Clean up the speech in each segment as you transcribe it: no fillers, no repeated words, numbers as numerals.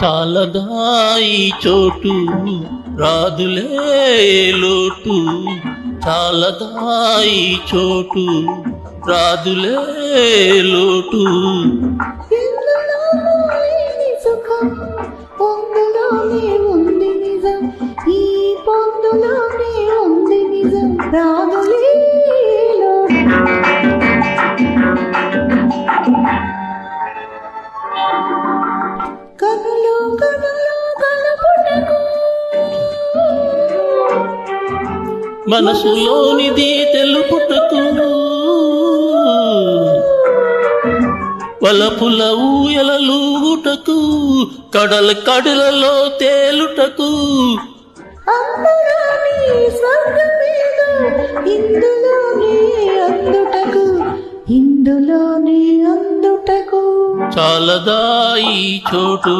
చాలదాయి చోటు రాదులే లోటు, చాలదాయి చోటు రాదులే లోటు. పొందులోనే ఉంది నిజం, ఈ పొందులోనే ఉంది నిజం, రాదులే లోటు. కనులు కనులు కనుపుటకు మనసులోనిది తెలుపుటకు, వలపుల ఊయలూగుటకు, కడల కడలలో తేలుటకు, అందరాని స్వర్గమేదో ఇందులోనే అందుటకు, ఇందులోనే అందుటకు. చాలదాయి చోటు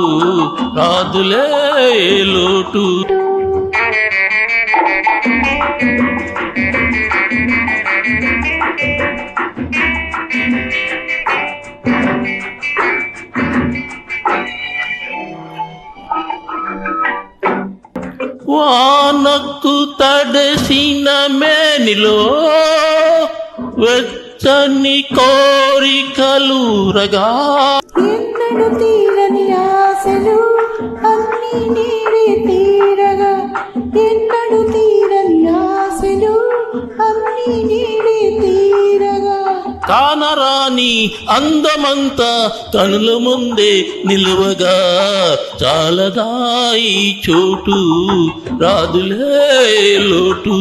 రాదులే లోటు. వానకు తడసిన మేనిలో వెచ్చని కోరికలురగా, ఎన్నడు తీరని ఆశలు అన్నీ నీరే తీరగా, ఎన్నడు తీరని ఆశలు అన్నీ నీరే తీరగా. కానరాని అందమంతా కనుల ముందే నిలువగా, చాలదాయి చోటు రాదులే లోటు.